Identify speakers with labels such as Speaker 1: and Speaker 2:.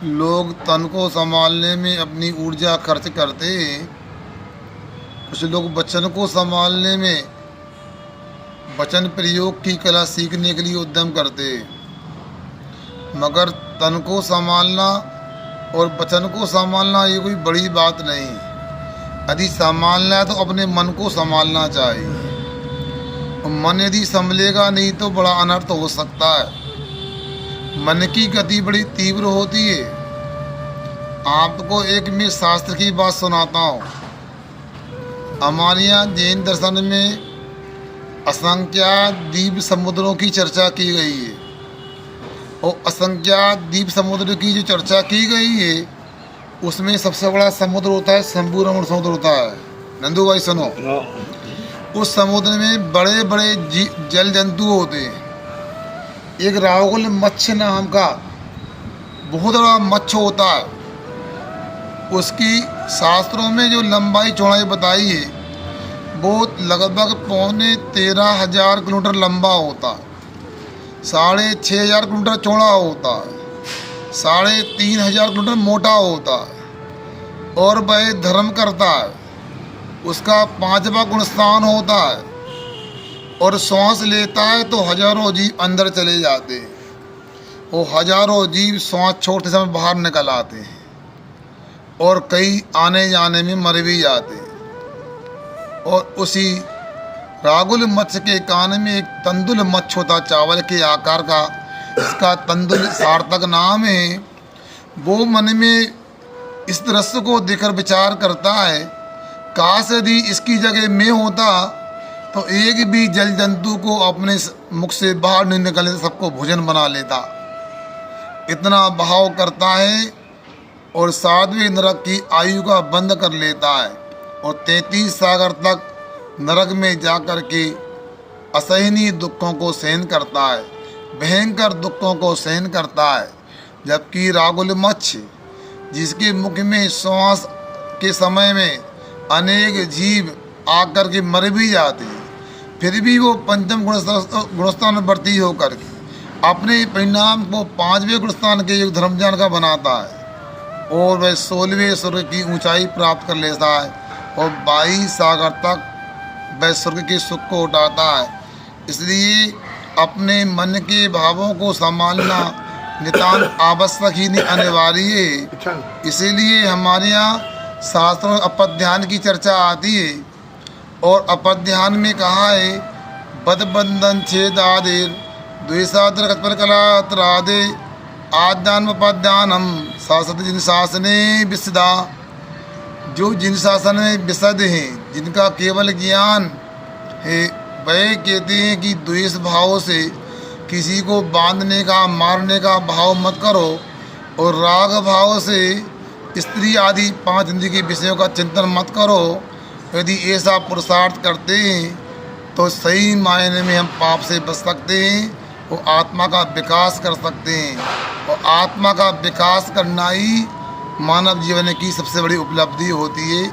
Speaker 1: लोग तन को संभालने में अपनी ऊर्जा खर्च करते हैं। कुछ लोग वचन को संभालने में वचन प्रयोग की कला सीखने के लिए उद्यम करते हैं। मगर तन को संभालना और वचन को संभालना ये कोई बड़ी बात नहीं। यदि संभालना है तो अपने मन को संभालना चाहिए। मन यदि संभलेगा नहीं तो बड़ा अनर्थ हो सकता है। मन की गति बड़ी तीव्र होती है। आपको एक मैं शास्त्र की बात सुनाता हूँ। हमारे यहाँ जैन दर्शन में असंख्यात द्वीप समुद्रों की चर्चा की गई है और असंख्यात द्वीप समुद्र की जो चर्चा की गई है उसमें सबसे बड़ा समुद्र होता है शंभु रमण समुद्र होता है। नंदू भाई सुनो, उस समुद्र में बड़े बड़े जल जंतु होते हैं। एक राहुल मत्स्य नाम का बहुत बड़ा मत्स्य होता है। उसकी शास्त्रों में जो लंबाई चौड़ाई बताई है वो लगभग 13,500 किलोमीटर लंबा होता है, 6,500 किलोमीटर चौड़ा होता है, 3,500 किलोमीटर मोटा होता है और वह धर्म करता है। उसका 5वां गुणस्थान होता है और सांस लेता है तो हजारों जीव अंदर चले जाते हैं और हजारों जीव सांस छोड़ते समय बाहर निकल आते हैं और कई आने जाने में मर भी जाते हैं। और उसी रागुल मत्स्य के कान में एक तंदुल मत्स्य होता, चावल के आकार का, इसका तंदुल सार्थक नाम है। वो मन में इस दृश्य को देखकर विचार करता है, काश यदि इसकी जगह मैं होता तो एक भी जल जंतु को अपने मुख से बाहर नहीं निकलने सबको भोजन बना लेता। इतना भाव करता है और 7वें नरक की आयु का बंद कर लेता है और 33 सागर तक नरक में जाकर के असहनीय दुखों को सहन करता है, भयंकर दुखों को सहन करता है। जबकि रागुल मत्स्य जिसके मुख में श्वास के समय में अनेक जीव आकर के मर भी जाते हैं, फिर भी वो 5वें गुणस्थान वर्ती होकर के अपने परिणाम को 5वें गुणस्थान के युग धर्मजान का बनाता है और वह 16वें स्वर्ग की ऊंचाई प्राप्त कर लेता है और 22 सागर तक वह स्वर्ग के सुख को उठाता है। इसलिए अपने मन के भावों को संभालना नितांत आवश्यक ही नहीं अनिवार्य है। इसीलिए हमारे यहाँ शास्त्रों में अपध्यान की चर्चा आती है और अपध्यान में कहा है, बद बंधन छेद आदेर द्वेषाद्र कत्पर कलात्रादे आद्यान पद्यानम शासत जिन शासने विसदा। जो जिन शासन में विशद हैं, जिनका केवल ज्ञान है, वह कहते हैं कि द्वेष भाव से किसी को बांधने का मारने का भाव मत करो और राग भाव से स्त्री आदि 5 इंद्रिय के विषयों का चिंतन मत करो। यदि ऐसा पुरुषार्थ करते हैं तो सही मायने में हम पाप से बच सकते हैं, वो आत्मा का विकास कर सकते हैं और आत्मा का विकास करना ही मानव जीवन की सबसे बड़ी उपलब्धि होती है।